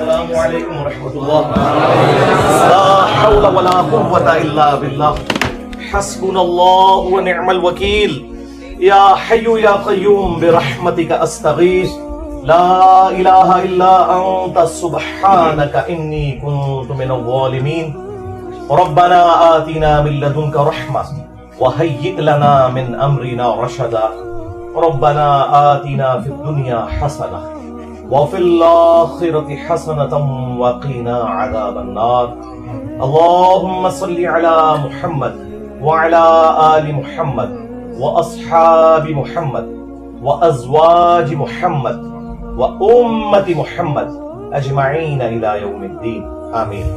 السلام علیکم ورحمۃ اللہ. لا حول ولا قوة الا باللہ. حسبنا اللہ ونعم الوکیل. یا حی یا قیوم برحمتک استغیث. لا الہ الا انت سبحانک انی کنت من الظالمین. ربنا آتنا من لدنک رحمہ وہیئ لنا من امرنا رشدا. ربنا آتنا فی الدنیا حسنہ وفي الآخرة حسنة وقنا عذاب النار. اللهم صل على محمد وعلى آل محمد وأصحاب محمد وأزواج محمد وأمة محمد أجمعين إلى يوم الدين آمين.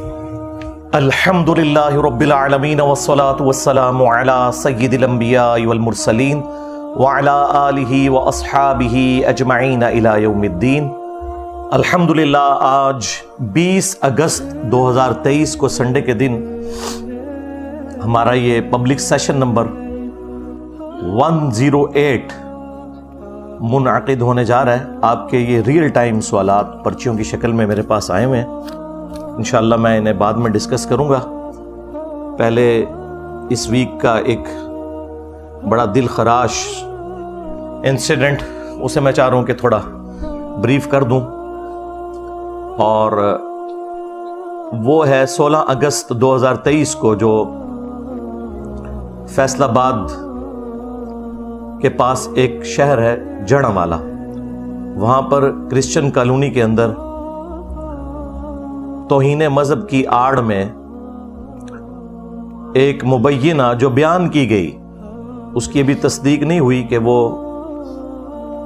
الحمد لله رب العالمين والصلاة والسلام على سيد الأنبياء والمرسلين وعلى آلہ واصحابہ اجمعین الی یوم الدین. الحمدللہ آج 20 اگست 2023 کو سنڈے کے دن ہمارا یہ پبلک سیشن نمبر 108 منعقد ہونے جا رہا ہے. آپ کے یہ ریئل ٹائم سوالات پرچیوں کی شکل میں میرے پاس آئے ہوئے ہیں. انشاءاللہ میں انہیں بعد میں ڈسکس کروں گا. پہلے اس ویک کا ایک بڑا دل خراش انسیڈنٹ اسے میں چاہ رہا ہوں کہ تھوڑا بریف کر دوں، اور وہ ہے 16 اگست 2023 کو جو فیصل آباد کے پاس ایک شہر ہے جڑاوالا، وہاں پر کرسچن کالونی کے اندر توہین مذہب کی آڑ میں ایک مبینہ جو بیان کی گئی اس کی ابھی تصدیق نہیں ہوئی کہ وہ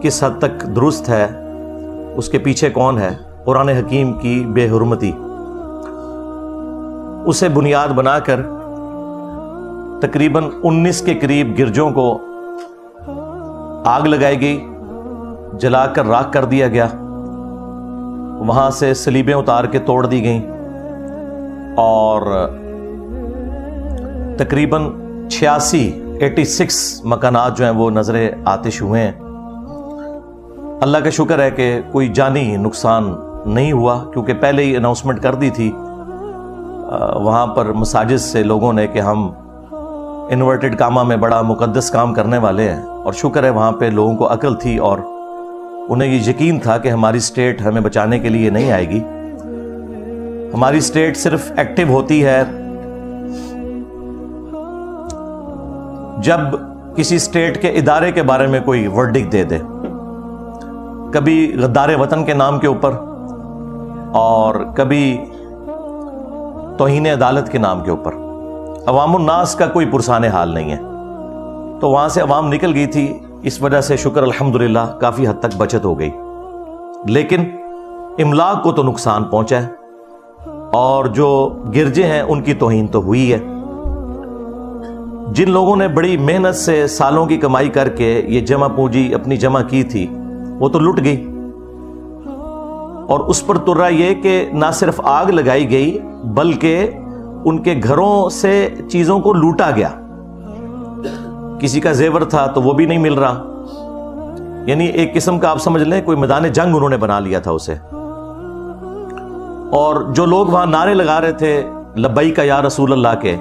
کس حد تک درست ہے، اس کے پیچھے کون ہے. قرآن حکیم کی بے حرمتی، اسے بنیاد بنا کر تقریباً 19 کے قریب گرجوں کو آگ لگائی گئی، جلا کر راکھ کر دیا گیا. وہاں سے صلیبیں اتار کے توڑ دی گئیں، اور تقریباً 86 مکانات جو ہیں وہ نظر آتش ہوئے ہیں. اللہ کا شکر ہے کہ کوئی جانی نقصان نہیں ہوا، کیونکہ پہلے ہی اناؤنسمنٹ کر دی تھی وہاں پر مساجد سے لوگوں نے کہ ہم انورٹڈ کامہ میں بڑا مقدس کام کرنے والے ہیں. اور شکر ہے وہاں پہ لوگوں کو عقل تھی اور انہیں یہ یقین تھا کہ ہماری اسٹیٹ ہمیں بچانے کے لیے نہیں آئے گی. ہماری اسٹیٹ صرف ایکٹیو ہوتی ہے جب کسی اسٹیٹ کے ادارے کے بارے میں کوئی ورڈکٹ دے دے، کبھی غدار وطن کے نام کے اوپر اور کبھی توہین عدالت کے نام کے اوپر. عوام الناس کا کوئی پرسان حال نہیں ہے. تو وہاں سے عوام نکل گئی تھی، اس وجہ سے شکر الحمدللہ کافی حد تک بچت ہو گئی. لیکن املاک کو تو نقصان پہنچا ہے، اور جو گرجے ہیں ان کی توہین تو ہوئی ہے. جن لوگوں نے بڑی محنت سے سالوں کی کمائی کر کے یہ جمع پونجی اپنی جمع کی تھی وہ تو لٹ گئی، اور اس پر ترا یہ کہ نہ صرف آگ لگائی گئی بلکہ ان کے گھروں سے چیزوں کو لوٹا گیا. کسی کا زیور تھا تو وہ بھی نہیں مل رہا. یعنی ایک قسم کا آپ سمجھ لیں کوئی میدان جنگ انہوں نے بنا لیا تھا اسے. اور جو لوگ وہاں نعرے لگا رہے تھے لبیک یا رسول اللہ کے،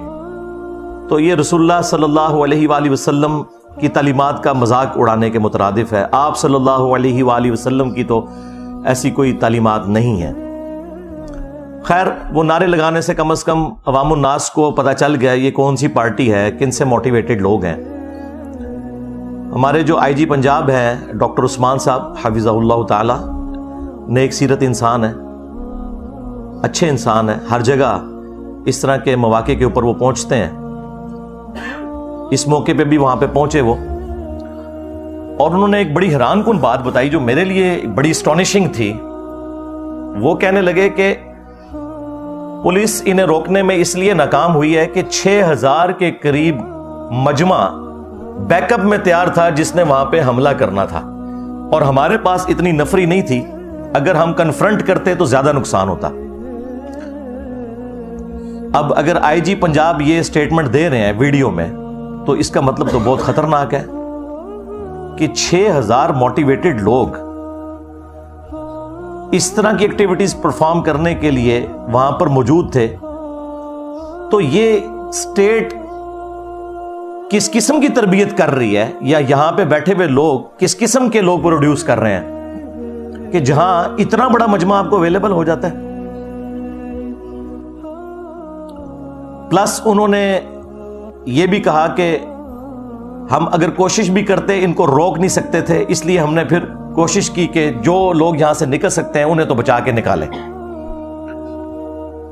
تو یہ رسول اللہ صلی اللہ علیہ وآلہ وسلم کی تعلیمات کا مذاق اڑانے کے مترادف ہے. آپ صلی اللہ علیہ وآلہ وسلم کی تو ایسی کوئی تعلیمات نہیں ہیں. خیر، وہ نعرے لگانے سے کم از کم عوام الناس کو پتہ چل گیا یہ کون سی پارٹی ہے، کن سے موٹیویٹڈ لوگ ہیں. ہمارے جو آئی جی پنجاب ہیں ڈاکٹر عثمان صاحب حفظہ اللہ تعالی، نیک سیرت انسان ہیں، اچھے انسان ہیں. ہر جگہ اس طرح کے مواقع کے اوپر وہ پہنچتے ہیں. اس موقع پہ بھی وہاں پہ پہنچے وہ، اور انہوں نے ایک بڑی حیران کن بات بتائی جو میرے لیے بڑی اسٹانشنگ تھی. وہ کہنے لگے کہ پولیس انہیں روکنے میں اس لیے ناکام ہوئی ہے کہ 6000 کے قریب مجمع بیک اپ میں تیار تھا جس نے وہاں پہ حملہ کرنا تھا، اور ہمارے پاس اتنی نفری نہیں تھی. اگر ہم کنفرنٹ کرتے تو زیادہ نقصان ہوتا. اب اگر آئی جی پنجاب یہ سٹیٹمنٹ دے رہے ہیں ویڈیو میں تو اس کا مطلب تو بہت خطرناک ہے کہ 6000 موٹیویٹڈ لوگ اس طرح کی ایکٹیویٹیز پرفارم کرنے کے لیے وہاں پر موجود تھے، تو یہ اسٹیٹ کس قسم کی تربیت کر رہی ہے، یا یہاں پہ بیٹھے ہوئے لوگ کس قسم کے لوگ پروڈیوس کر رہے ہیں کہ جہاں اتنا بڑا مجمع آپ کو اویلیبل ہو جاتا ہے۔ پلس انہوں نے یہ بھی کہا کہ ہم اگر کوشش بھی کرتے ان کو روک نہیں سکتے تھے، اس لیے ہم نے پھر کوشش کی کہ جو لوگ یہاں سے نکل سکتے ہیں انہیں تو بچا کے نکالیں۔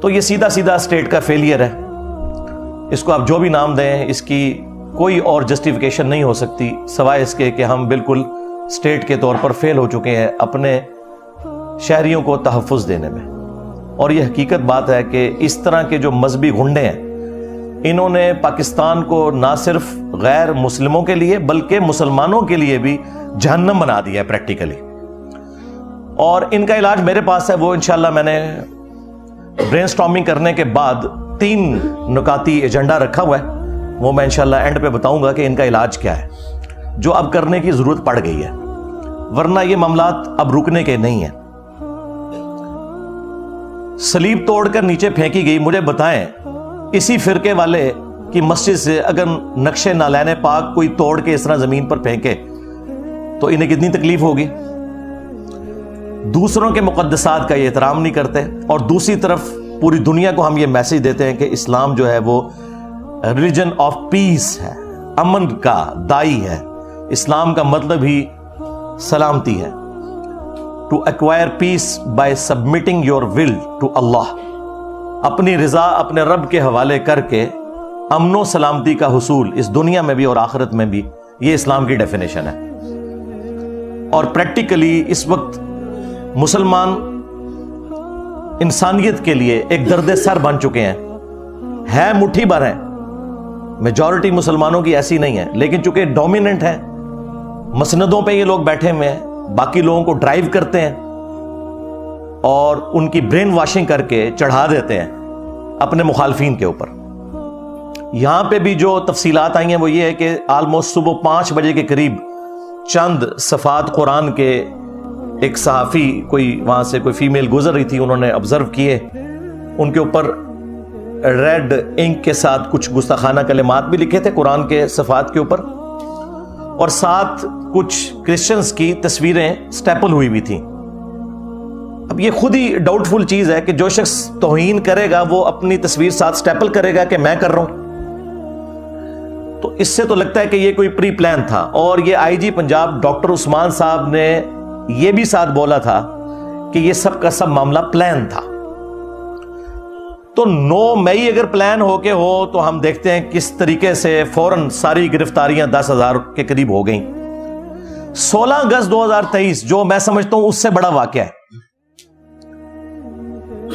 تو یہ سیدھا سیدھا اسٹیٹ کا فیلئر ہے، اس کو آپ جو بھی نام دیں، اس کی کوئی اور جسٹیفیکیشن نہیں ہو سکتی سوائے اس کے کہ ہم بالکل اسٹیٹ کے طور پر فیل ہو چکے ہیں اپنے شہریوں کو تحفظ دینے میں۔ اور یہ حقیقت بات ہے کہ اس طرح کے جو مذہبی غنڈے ہیں، انہوں نے پاکستان کو نہ صرف غیر مسلموں کے لیے بلکہ مسلمانوں کے لیے بھی جہنم بنا دیا ہے پریکٹیکلی۔ اور ان کا علاج میرے پاس ہے، وہ انشاءاللہ میں نے برین سٹارمنگ کرنے کے بعد 3 نکاتی ایجنڈا رکھا ہوا ہے، وہ میں انشاءاللہ اینڈ پہ بتاؤں گا کہ ان کا علاج کیا ہے، جو اب کرنے کی ضرورت پڑ گئی ہے، ورنہ یہ معاملات اب رکنے کے نہیں ہیں۔ صلیب توڑ کر نیچے پھینکی گئی، مجھے بتائیں اسی فرقے والے کی مسجد سے اگر نقش نالین پاک کوئی توڑ کے اس طرح زمین پر پھینکے تو انہیں کتنی تکلیف ہوگی۔ دوسروں کے مقدسات کا یہ احترام نہیں کرتے، اور دوسری طرف پوری دنیا کو ہم یہ میسج دیتے ہیں کہ اسلام جو ہے وہ ریلیجن آف پیس ہے، امن کا دائی ہے۔ اسلام کا مطلب ہی سلامتی ہے۔ To acquire peace by submitting your will to اللہ، اپنی رضا اپنے رب کے حوالے کر کے امن و سلامتی کا حصول اس دنیا میں بھی اور آخرت میں بھی، یہ اسلام کی ڈیفینیشن ہے۔ اور پریکٹیکلی اس وقت مسلمان انسانیت کے لیے ایک درد سر بن چکے ہیں، ہے مٹھی بھر ہیں، میجورٹی مسلمانوں کی ایسی نہیں ہے، لیکن چونکہ ڈومیننٹ ہے، مسندوں پہ یہ لوگ بیٹھے ہوئے ہیں، باقی لوگوں کو ڈرائیو کرتے ہیں اور ان کی برین واشنگ کر کے چڑھا دیتے ہیں اپنے مخالفین کے اوپر۔ یہاں پہ بھی جو تفصیلات آئی ہیں وہ یہ ہے کہ آلموسٹ صبح 5 بجے کے قریب چند صفحات قرآن کے ایک صحافی کوئی وہاں سے کوئی فیمیل گزر رہی تھی، انہوں نے آبزرو کیے، ان کے اوپر ریڈ انک کے ساتھ کچھ گستاخانہ کلمات بھی لکھے تھے قرآن کے صفحات کے اوپر، اور ساتھ کچھ کرسچنز کی تصویریں سٹیپل ہوئی بھی تھیں۔ اب یہ خود ہی ڈاؤٹ فل چیز ہے کہ جو شخص توہین کرے گا وہ اپنی تصویر ساتھ سٹیپل کرے گا کہ میں کر رہا ہوں، تو اس سے تو لگتا ہے کہ یہ کوئی پری پلان تھا۔ اور یہ آئی جی پنجاب ڈاکٹر عثمان صاحب نے یہ بھی ساتھ بولا تھا کہ یہ سب کا سب معاملہ پلان تھا۔ تو 9 مئی اگر پلان ہو کے ہو تو ہم دیکھتے ہیں کس طریقے سے فوراً ساری گرفتاریاں 10,000 کے قریب ہو گئیں۔ 16 اگست 2023 جو میں سمجھتا ہوں اس سے بڑا واقعہ ہے،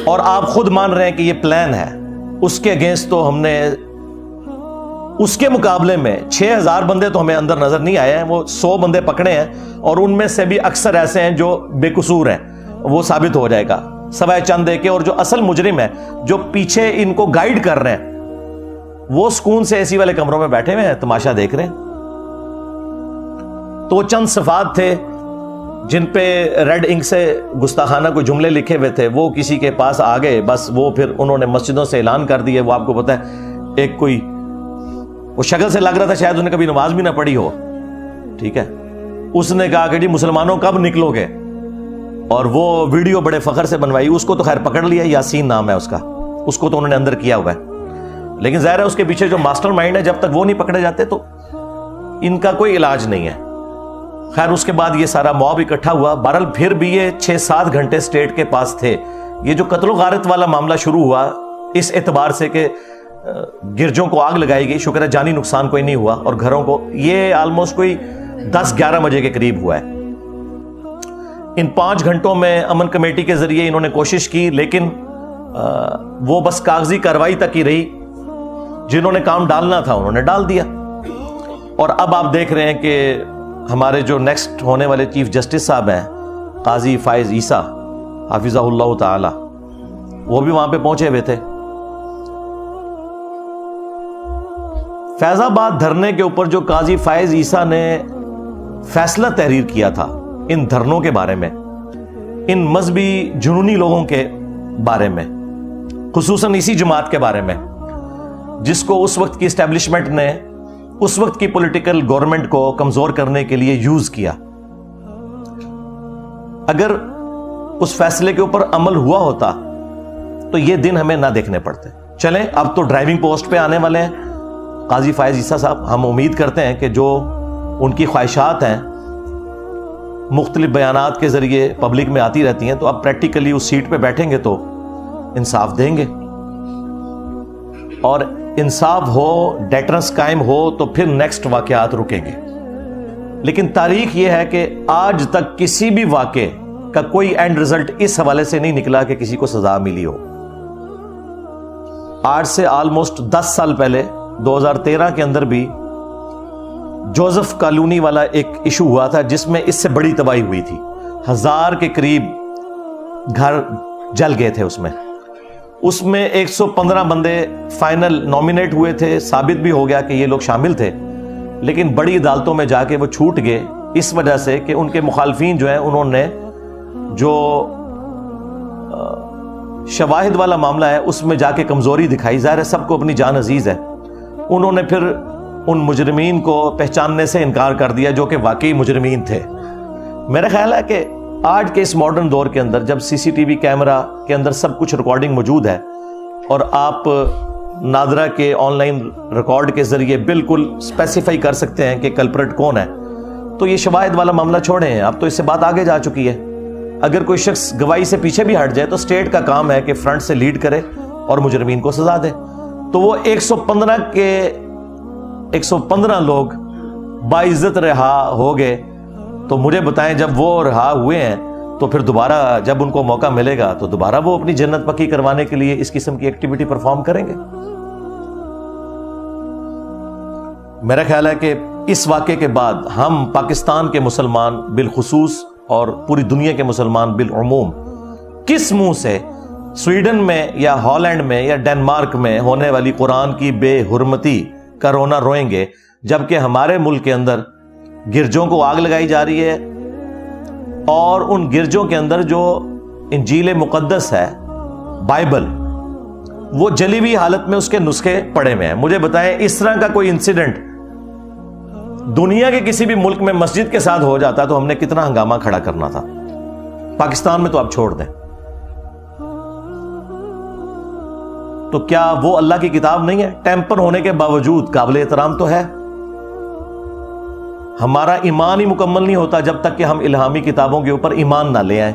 اور آپ خود مان رہے ہیں کہ یہ پلان ہے، اس کے اگینسٹ تو ہم نے اس کے مقابلے میں 6,000 بندے تو ہمیں اندر نظر نہیں آئے ہیں، وہ 100 بندے پکڑے ہیں، اور ان میں سے بھی اکثر ایسے ہیں جو بے قصور ہیں، وہ ثابت ہو جائے گا سوائے چند کے، اور جو اصل مجرم ہے جو پیچھے ان کو گائیڈ کر رہے ہیں وہ سکون سے اسی والے کمروں میں بیٹھے ہوئے ہیں، تماشا دیکھ رہے ہیں۔ تو چند صفحات تھے جن پہ ریڈ انک سے گستاخانہ کوئی جملے لکھے ہوئے تھے، وہ کسی کے پاس آ گئے، بس وہ پھر انہوں نے مسجدوں سے اعلان کر دیے۔ وہ آپ کو پتہ ہے ایک کوئی وہ شکل سے لگ رہا تھا شاید انہیں کبھی نماز بھی نہ پڑھی ہو، ٹھیک ہے، اس نے کہا کہ جی مسلمانوں کب نکلو گے، اور وہ ویڈیو بڑے فخر سے بنوائی۔ اس کو تو خیر پکڑ لیا، یاسین نام ہے اس کا، اس کو تو انہوں نے اندر کیا ہوا ہے، لیکن ظاہر ہے اس کے پیچھے جو ماسٹر مائنڈ ہے جب تک وہ نہیں پکڑے جاتے تو ان کا کوئی علاج نہیں ہے۔ خیر اس کے بعد یہ سارا موب اکٹھا ہوا، بہرحال پھر بھی یہ 6-7 گھنٹے اسٹیٹ کے پاس تھے۔ یہ جو قتل و غارت والا معاملہ شروع ہوا اس اعتبار سے کہ گرجوں کو آگ لگائی گئی، شکر ہے جانی نقصان کوئی نہیں ہوا، اور گھروں کو، یہ آلموسٹ کوئی 10-11 بجے کے قریب ہوا ہے۔ ان 5 گھنٹوں میں امن کمیٹی کے ذریعے انہوں نے کوشش کی، لیکن وہ بس کاغذی کارروائی تک ہی رہی، جنہوں نے کام ڈالنا تھا انہوں نے ڈال دیا۔ اور اب آپ دیکھ رہے ہیں کہ ہمارے جو نیکسٹ ہونے والے چیف جسٹس صاحب ہیں قاضی فائز عیسیٰ حافظہ اللہ تعالی، وہ بھی وہاں پہ پہنچے ہوئے تھے۔ فیض آباد دھرنے کے اوپر جو قاضی فائز عیسیٰ نے فیصلہ تحریر کیا تھا ان دھرنوں کے بارے میں، ان مذہبی جنونی لوگوں کے بارے میں، خصوصاً اسی جماعت کے بارے میں جس کو اس وقت کی اسٹیبلشمنٹ نے اس وقت کی پولیٹیکل گورنمنٹ کو کمزور کرنے کے لیے یوز کیا. اگر اس فیصلے کے اوپر عمل ہوا ہوتا تو یہ دن ہمیں نہ دیکھنے پڑتے. چلیں اب تو ڈرائیونگ پوسٹ پہ آنے والے ہیں قاضی فائز عیسیٰ صاحب. ہم امید کرتے ہیں کہ جو ان کی خواہشات ہیں مختلف بیانات کے ذریعے پبلک میں آتی رہتی ہیں، تو اب پریکٹیکلی اس سیٹ پہ بیٹھیں گے تو انصاف دیں گے، اور انصاف ہو، ڈیٹرنس قائم ہو تو پھر نیکسٹ واقعات رکیں گے. لیکن تاریخ یہ ہے کہ آج تک کسی بھی واقعے کا کوئی اینڈ رزلٹ اس حوالے سے نہیں نکلا کہ کسی کو سزا ملی ہو. آج سے آلموسٹ 10 سال پہلے 2013 کے اندر بھی جوزف کالونی والا ایک ایشو ہوا تھا جس میں اس سے بڑی تباہی ہوئی تھی. 1000 کے قریب گھر جل گئے تھے. اس میں 115 بندے فائنل نامینیٹ ہوئے تھے، ثابت بھی ہو گیا کہ یہ لوگ شامل تھے، لیکن بڑی عدالتوں میں جا کے وہ چھوٹ گئے اس وجہ سے کہ ان کے مخالفین جو ہیں انہوں نے جو شواہد والا معاملہ ہے اس میں جا کے کمزوری دکھائی. ظاہر ہے سب کو اپنی جان عزیز ہے. انہوں نے پھر ان مجرمین کو پہچاننے سے انکار کر دیا جو کہ واقعی مجرمین تھے. میرا خیال ہے کہ آج کے اس ماڈرن دور کے اندر جب سی سی ٹی وی کیمرہ کے اندر سب کچھ ریکارڈنگ موجود ہے اور آپ نادرا کے آن لائن ریکارڈ کے ذریعے بالکل اسپیسیفائی کر سکتے ہیں کہ کلپریٹ کون ہے، تو یہ شواہد والا معاملہ چھوڑیں ہیں. اب تو اس سے بات آگے جا چکی ہے. اگر کوئی شخص گواہی سے پیچھے بھی ہٹ جائے تو اسٹیٹ کا کام ہے کہ فرنٹ سے لیڈ کرے اور مجرمین کو سزا دے. تو وہ 115 لوگ باعزت رہا ہو گئے، تو مجھے بتائیں جب وہ رہا ہوئے ہیں تو پھر دوبارہ جب ان کو موقع ملے گا تو دوبارہ وہ اپنی جنت پکی کروانے کے لیے اس قسم کی ایکٹیویٹی پرفارم کریں گے. میرا خیال ہے کہ اس واقعے کے بعد ہم پاکستان کے مسلمان بالخصوص اور پوری دنیا کے مسلمان بالعموم کس منہ سے سویڈن میں یا ہالینڈ میں یا ڈنمارک میں ہونے والی قرآن کی بے حرمتی کا رونا روئیں گے، جبکہ ہمارے ملک کے اندر گرجوں کو آگ لگائی جا رہی ہے اور ان گرجوں کے اندر جو انجیل مقدس ہے، بائبل، وہ جلی ہوئی حالت میں اس کے نسخے پڑے ہوئے ہیں. مجھے بتائیں اس طرح کا کوئی انسیڈنٹ دنیا کے کسی بھی ملک میں مسجد کے ساتھ ہو جاتا تو ہم نے کتنا ہنگامہ کھڑا کرنا تھا. پاکستان میں تو آپ چھوڑ دیں. تو کیا وہ اللہ کی کتاب نہیں ہے؟ ٹیمپر ہونے کے باوجود قابل احترام تو ہے. ہمارا ایمان ہی مکمل نہیں ہوتا جب تک کہ ہم الہامی کتابوں کے اوپر ایمان نہ لے آئیں.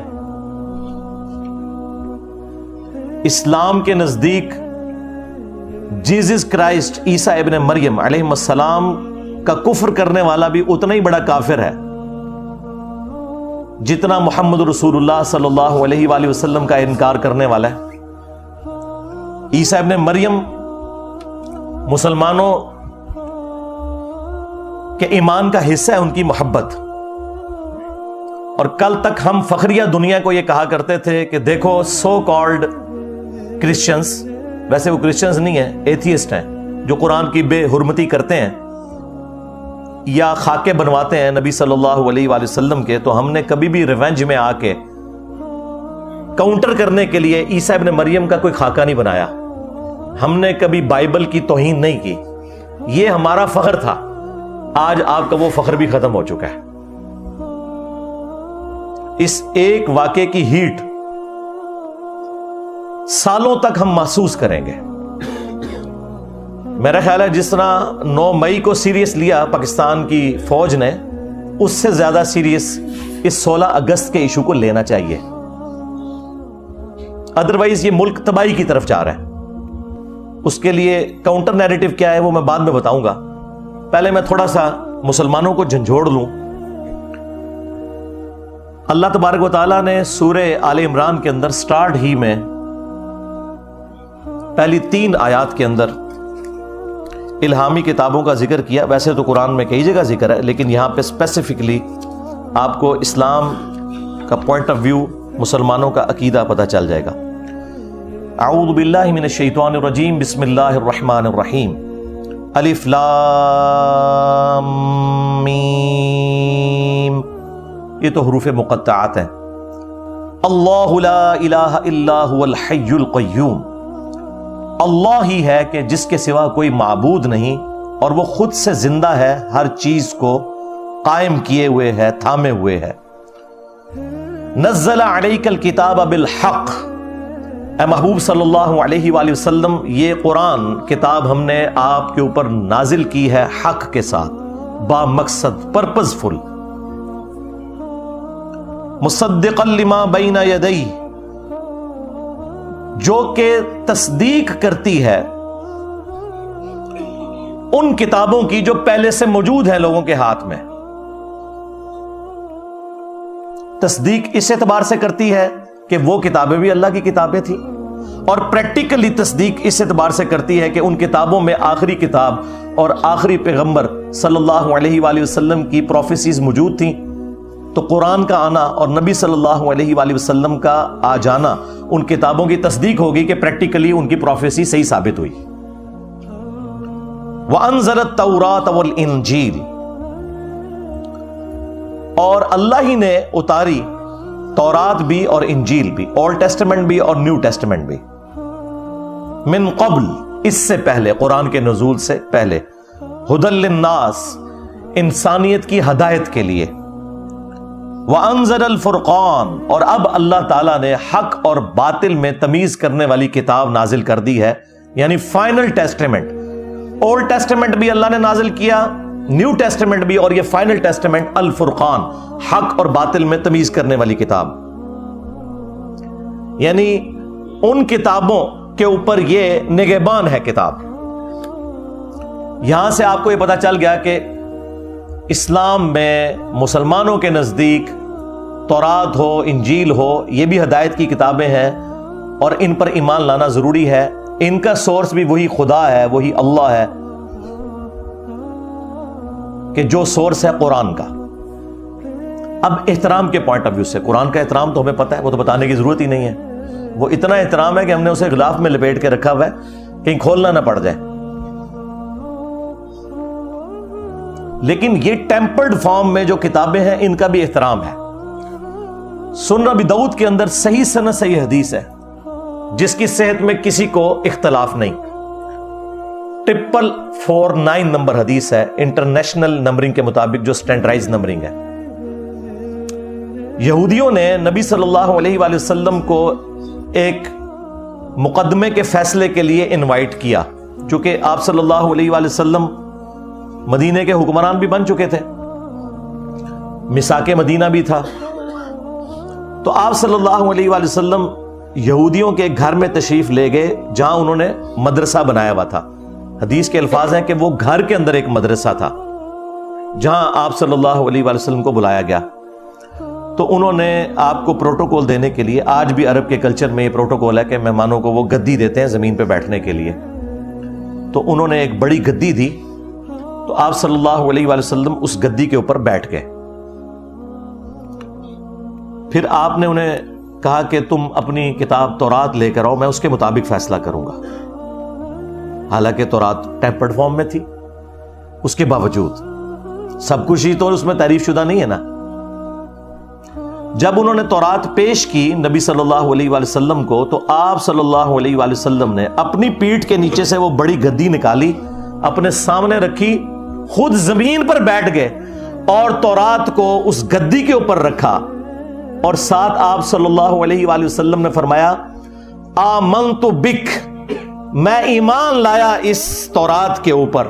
اسلام کے نزدیک جیزس کرائسٹ عیسیٰ ابن مریم علیہ السلام کا کفر کرنے والا بھی اتنا ہی بڑا کافر ہے جتنا محمد رسول اللہ صلی اللہ علیہ وآلہ وسلم کا انکار کرنے والا ہے. عیسیٰ ابن مریم مسلمانوں کے ایمان کا حصہ ہے، ان کی محبت. اور کل تک ہم فخریہ دنیا کو یہ کہا کرتے تھے کہ دیکھو سو کالڈ کرسچنز، ویسے وہ کرسچنز نہیں ہیں، ایتھیسٹ ہیں، جو قرآن کی بے حرمتی کرتے ہیں یا خاکے بنواتے ہیں نبی صلی اللہ علیہ وآلہ وسلم کے. تو ہم نے کبھی بھی ریونج میں آ کے کاؤنٹر کرنے کے لیے عیسیٰ ابن مریم کا کوئی خاکہ نہیں بنایا. ہم نے کبھی بائبل کی توہین نہیں کی. یہ ہمارا فخر تھا. آج آپ کا وہ فخر بھی ختم ہو چکا ہے. اس ایک واقعے کی ہیٹ سالوں تک ہم محسوس کریں گے. میرا خیال ہے جس طرح 9 مئی کو سیریس لیا پاکستان کی فوج نے، اس سے زیادہ سیریس اس 16 اگست کے ایشو کو لینا چاہیے. ادروائز یہ ملک تباہی کی طرف جا رہا ہے. اس کے لیے کاؤنٹر نیریٹو کیا ہے وہ میں بعد میں بتاؤں گا. پہلے میں تھوڑا سا مسلمانوں کو جھنجھوڑ لوں. اللہ تبارک و تعالیٰ نے سورہ آل عمران کے اندر سٹارٹ ہی میں پہلی 3 آیات کے اندر الہامی کتابوں کا ذکر کیا. ویسے تو قرآن میں کئی جگہ ذکر ہے، لیکن یہاں پہ اسپیسیفکلی آپ کو اسلام کا پوائنٹ آف ویو، مسلمانوں کا عقیدہ پتہ چل جائے گا. اعوذ باللہ من الشیطان الرجیم، بسم اللہ الرحمن الرحیم. الف لام میم، یہ تو حروف مقطعات ہیں. اللہ لا الہ الا هو الحی القیوم، اللہ ہی ہے کہ جس کے سوا کوئی معبود نہیں اور وہ خود سے زندہ ہے، ہر چیز کو قائم کیے ہوئے ہے، تھامے ہوئے ہے۔ نزل علیک الکتاب بالحق، اے محبوب صلی اللہ علیہ وآلہ وسلم، یہ قرآن کتاب ہم نے آپ کے اوپر نازل کی ہے حق کے ساتھ، با مقصد، پرپز فل، مصدقا لما بین یدیہ، جو کہ تصدیق کرتی ہے ان کتابوں کی جو پہلے سے موجود ہیں لوگوں کے ہاتھ میں۔ تصدیق اس اعتبار سے کرتی ہے کہ وہ کتابیں بھی اللہ کی کتابیں تھیں، اور پریکٹیکلی تصدیق اس اعتبار سے کرتی ہے کہ ان کتابوں میں آخری کتاب اور آخری پیغمبر صلی اللہ علیہ وآلہ وسلم کی پروفیسیز موجود تھیں، تو قرآن کا آنا اور نبی صلی اللہ علیہ وآلہ وسلم کا آ جانا ان کتابوں کی تصدیق ہوگی کہ پریکٹیکلی ان کی پروفیسی صحیح ثابت ہوئی۔ وَأَنزَلَ التَّوْرَاةَ وَالْإِنجِيلَ، اور اللہ ہی نے اتاری تورات بھی اور انجیل بھی، اولڈ ٹیسٹمنٹ بھی اور نیو ٹیسٹمنٹ بھی، من قبل، اس سے پہلے، قرآن کے نزول سے پہلے، ہدی للناس، انسانیت کی ہدایت کے لیے، وَأَنزَلَ الْفُرْقَانَ، اور اب اللہ تعالیٰ نے حق اور باطل میں تمیز کرنے والی کتاب نازل کر دی ہے، یعنی فائنل ٹیسٹمنٹ۔ اولڈ ٹیسٹمنٹ بھی اللہ نے نازل کیا، نیو ٹیسٹمنٹ بھی، اور یہ فائنل ٹیسٹمنٹ الفرقان، حق اور باطل میں تمیز کرنے والی کتاب، یعنی ان کتابوں کے اوپر یہ نگہبان ہے کتاب۔ یہاں سے آپ کو یہ پتا چل گیا کہ اسلام میں مسلمانوں کے نزدیک تورات ہو، انجیل ہو، یہ بھی ہدایت کی کتابیں ہیں اور ان پر ایمان لانا ضروری ہے۔ ان کا سورس بھی وہی خدا ہے، وہی اللہ ہے، کہ جو سورس ہے قرآن کا۔ اب احترام کے پوائنٹ آف ویو سے قرآن کا احترام تو ہمیں پتہ ہے، وہ تو بتانے کی ضرورت ہی نہیں ہے، وہ اتنا احترام ہے کہ ہم نے اسے غلاف میں لپیٹ کے رکھا ہوا ہے، کہیں کھولنا نہ پڑ جائے۔ لیکن یہ ٹیمپرڈ فارم میں جو کتابیں ہیں ان کا بھی احترام ہے۔ سنن ابی داؤد کے اندر صحیح سند صحیح حدیث ہے جس کی صحت میں کسی کو اختلاف نہیں، 449 نمبر حدیث ہے، انٹرنیشنل نمبرنگ کے مطابق جو سٹینڈرڈائز نمبرنگ ہے۔ یہودیوں نے نبی صلی اللہ علیہ وآلہ وسلم کو ایک مقدمے کے فیصلے کے لیے انوائٹ کیا، چونکہ آپ صلی اللہ علیہ وآلہ وسلم مدینے کے حکمران بھی بن چکے تھے، میثاق مدینہ بھی تھا، تو آپ صلی اللہ علیہ وآلہ وسلم یہودیوں کے گھر میں تشریف لے گئے جہاں انہوں نے مدرسہ بنایا ہوا تھا۔ حدیث کے الفاظ ہیں کہ وہ گھر کے اندر ایک مدرسہ تھا جہاں آپ صلی اللہ علیہ وآلہ وسلم کو بلایا گیا، تو انہوں نے آپ کو پروٹوکول دینے کے لیے، آج بھی عرب کے کلچر میں یہ پروٹوکول ہے کہ مہمانوں کو وہ گدی دیتے ہیں زمین پہ بیٹھنے کے لیے، تو انہوں نے ایک بڑی گدی دی، تو آپ صلی اللہ علیہ وآلہ وسلم اس گدی کے اوپر بیٹھ گئے۔ پھر آپ نے انہیں کہا کہ تم اپنی کتاب تورات لے کر آؤ، میں اس کے مطابق فیصلہ کروں گا۔ حالانکہ تورات ٹیمپرڈ فارم میں تھی، اس کے باوجود سب کچھ ہی تو اس میں تعریف شدہ نہیں ہے نا۔ جب انہوں نے تورات پیش کی نبی صلی اللہ علیہ وآلہ وسلم کو، تو آپ صلی اللہ علیہ وآلہ وسلم نے اپنی پیٹھ کے نیچے سے وہ بڑی گدی نکالی، اپنے سامنے رکھی، خود زمین پر بیٹھ گئے اور تورات کو اس گدی کے اوپر رکھا، اور ساتھ آپ صلی اللہ علیہ وآلہ وسلم نے فرمایا آمنت بک، میں ایمان لایا اس تورات کے اوپر،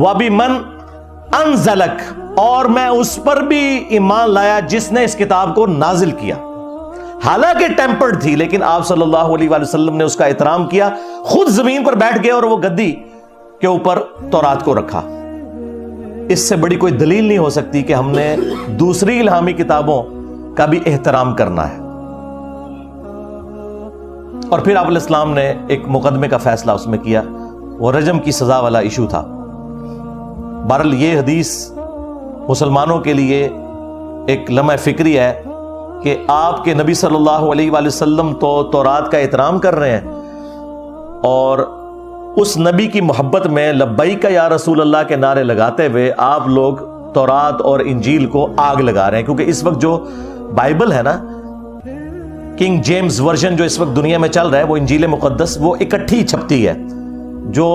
وبمن انزلک، اور میں اس پر بھی ایمان لایا جس نے اس کتاب کو نازل کیا۔ حالانکہ ٹیمپرڈ تھی، لیکن آپ صلی اللہ علیہ وآلہ وسلم نے اس کا احترام کیا، خود زمین پر بیٹھ گئے اور وہ گدی کے اوپر تورات کو رکھا۔ اس سے بڑی کوئی دلیل نہیں ہو سکتی کہ ہم نے دوسری الہامی کتابوں کا بھی احترام کرنا ہے۔ اور پھر آپ علیہ السلام نے ایک مقدمے کا فیصلہ اس میں کیا، وہ رجم کی سزا والا ایشو تھا۔ بہرحال یہ حدیث مسلمانوں کے لیے ایک لمحہ فکری ہے کہ آپ کے نبی صلی اللہ علیہ وآلہ وسلم تو تورات کا احترام کر رہے ہیں، اور اس نبی کی محبت میں لبیک یا رسول اللہ کے نعرے لگاتے ہوئے آپ لوگ تورات اور انجیل کو آگ لگا رہے ہیں، کیونکہ اس وقت جو بائبل ہے نا، کنگ جیمز ورژن جو اس وقت دنیا میں چل رہا ہے، وہ انجیل مقدس، وہ اکٹھی چھپتی ہے. جو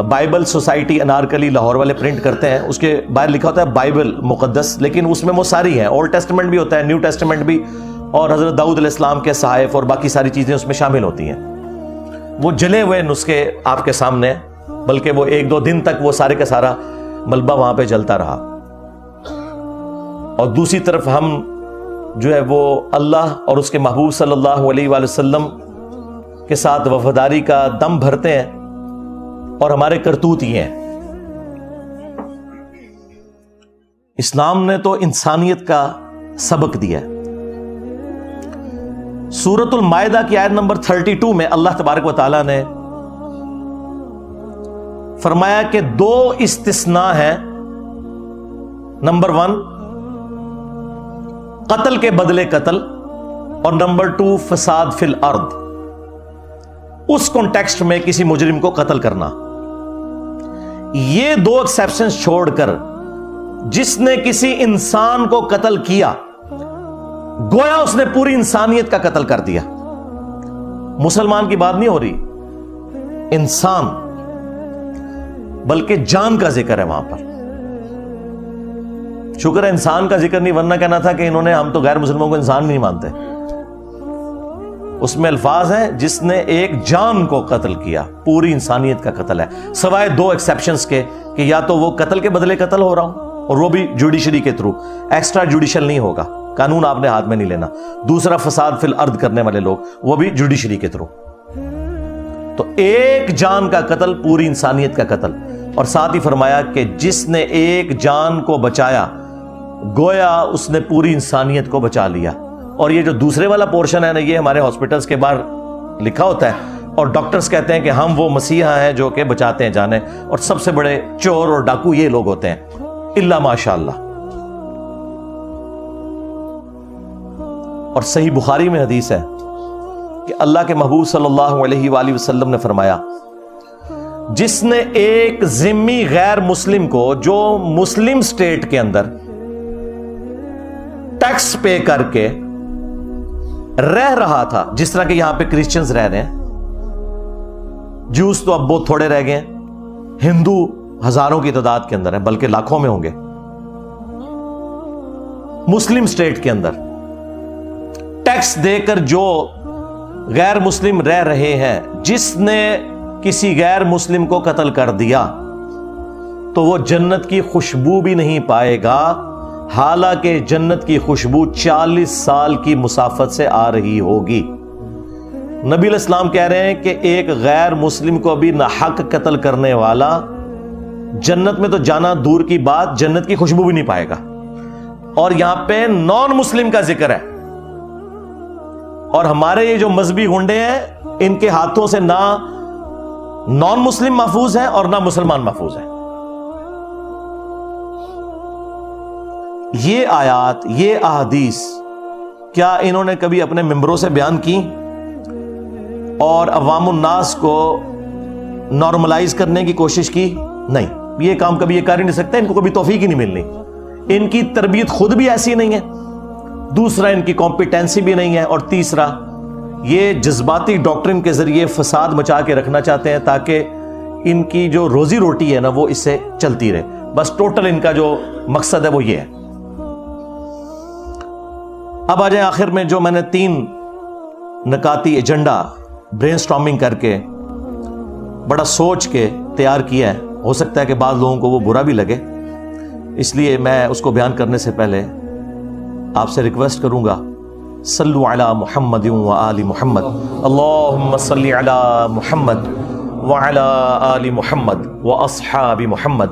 بائبل سوسائٹی انارکلی لاہور والے پرنٹ کرتے ہیں، اس کے باہر لکھا ہوتا ہے بائبل مقدس، لیکن اس میں وہ ساری ہیں. اولڈ ٹیسٹمنٹ بھی ہوتا ہے، نیو ٹیسٹمنٹ بھی، اور حضرت داؤد علیہ السلام کے صحائف اور باقی ساری چیزیں اس میں شامل ہوتی ہیں. وہ جلے ہوئے نسخے آپ کے سامنے، بلکہ وہ 1-2 دن تک وہ سارے کا سارا ملبہ وہاں پہ جلتا رہا. اور دوسری طرف ہم جو ہے وہ اللہ اور اس کے محبوب صلی اللہ علیہ وآلہ وسلم کے ساتھ وفاداری کا دم بھرتے ہیں، اور ہمارے کرتوت یہ ہیں. اسلام نے تو انسانیت کا سبق دیا ہے. سورۃ المائدہ کی آیت نمبر 32 میں اللہ تبارک و تعالیٰ نے فرمایا کہ 2 استثناء ہیں. نمبر 1 قتل کے بدلے قتل، اور نمبر 2 فساد فی الارض. اس کانٹیکسٹ میں کسی مجرم کو قتل کرنا. یہ 2 ایکسیپشنز چھوڑ کر جس نے کسی انسان کو قتل کیا، گویا اس نے پوری انسانیت کا قتل کر دیا. مسلمان کی بات نہیں ہو رہی، انسان، بلکہ جان کا ذکر ہے وہاں پر. شکر ہے انسان کا ذکر نہیں، ورنہ کہنا تھا کہ انہوں نے ہم تو غیر مسلموں کو انسان نہیں مانتے. اس میں الفاظ ہیں جس نے ایک جان کو قتل کیا، پوری انسانیت کا قتل ہے، سوائے 2 ایکسیپشنز کے کہ یا تو وہ قتل کے بدلے قتل ہو رہا ہوں، اور وہ بھی جوڈیشری کے تھرو، ایکسٹرا جوڈیشل نہیں ہوگا، قانون آپ نے ہاتھ میں نہیں لینا. دوسرا فساد فی الارض کرنے والے لوگ، وہ بھی جوڈیشری کے تھرو. تو ایک جان کا قتل پوری انسانیت کا قتل. اور ساتھ ہی فرمایا کہ جس نے ایک جان کو بچایا، گویا اس نے پوری انسانیت کو بچا لیا. اور یہ جو دوسرے والا پورشن ہے نا، یہ ہمارے ہاسپٹلز کے باہر لکھا ہوتا ہے، اور ڈاکٹرز کہتے ہیں کہ ہم وہ مسیحا ہیں جو کہ بچاتے ہیں جانیں، اور سب سے بڑے چور اور ڈاکو یہ لوگ ہوتے ہیں، الا ماشاء اللہ. اور صحیح بخاری میں حدیث ہے کہ اللہ کے محبوب صلی اللہ علیہ وآلہ وسلم نے فرمایا، جس نے ایک ذمی غیر مسلم کو جو مسلم سٹیٹ کے اندر ٹیکس پے کر کے رہ رہا تھا، جس طرح کہ یہاں پہ کرسچنز رہ رہے ہیں، جوز تو اب بہت تھوڑے رہ گئے ہیں، ہندو ہزاروں کی تعداد کے اندر ہیں، بلکہ لاکھوں میں ہوں گے. مسلم سٹیٹ کے اندر ٹیکس دے کر جو غیر مسلم رہ رہے ہیں، جس نے کسی غیر مسلم کو قتل کر دیا تو وہ جنت کی خوشبو بھی نہیں پائے گا، حالانکہ جنت کی خوشبو 40 سال کی مسافت سے آ رہی ہوگی. نبی علیہ السلام کہہ رہے ہیں کہ ایک غیر مسلم کو بھی ناحق قتل کرنے والا جنت میں تو جانا دور کی بات، جنت کی خوشبو بھی نہیں پائے گا. اور یہاں پہ نان مسلم کا ذکر ہے، اور ہمارے یہ جو مذہبی گنڈے ہیں، ان کے ہاتھوں سے نہ نان مسلم محفوظ ہیں اور نہ مسلمان محفوظ ہیں. یہ آیات، یہ احادیث کیا انہوں نے کبھی اپنے ممبروں سے بیان کی اور عوام الناس کو نارملائز کرنے کی کوشش کی؟ نہیں، یہ کام کبھی یہ کر ہی نہیں سکتے، ان کو کبھی توفیق ہی نہیں ملنی. ان کی تربیت خود بھی ایسی نہیں ہے، دوسرا ان کی کمپیٹنسی بھی نہیں ہے، اور تیسرا یہ جذباتی ڈاکٹرن کے ذریعے فساد مچا کے رکھنا چاہتے ہیں تاکہ ان کی جو روزی روٹی ہے نا وہ اس سے چلتی رہے. بس ٹوٹل ان کا جو مقصد ہے وہ یہ ہے. اب آ جائیں آخر میں، جو میں نے 3 نکاتی ایجنڈا برین سٹارمنگ کر کے بڑا سوچ کے تیار کیا ہے. ہو سکتا ہے کہ بعض لوگوں کو وہ برا بھی لگے، اس لیے میں اس کو بیان کرنے سے پہلے آپ سے ریکویسٹ کروں گا، صلو علی محمد و آل محمد، اللہم صلی علی محمد وعلی آل محمد و اصحاب محمد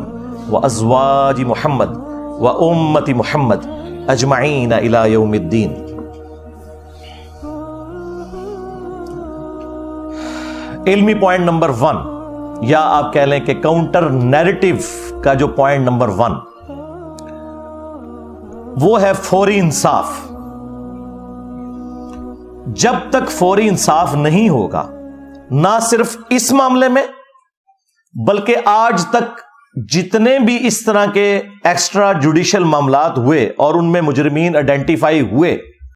و ازواج محمد و امت محمد اجمعین الی یوم الدین. علمی پوائنٹ نمبر 1، یا آپ کہہ لیں کہ کاؤنٹر نیریٹو کا جو پوائنٹ نمبر 1 وہ ہے فوری انصاف. جب تک فوری انصاف نہیں ہوگا، نہ صرف اس معاملے میں بلکہ آج تک جتنے بھی اس طرح کے ایکسٹرا جوڈیشل معاملات ہوئے اور ان میں مجرمین آئیڈینٹیفائی ہوئے،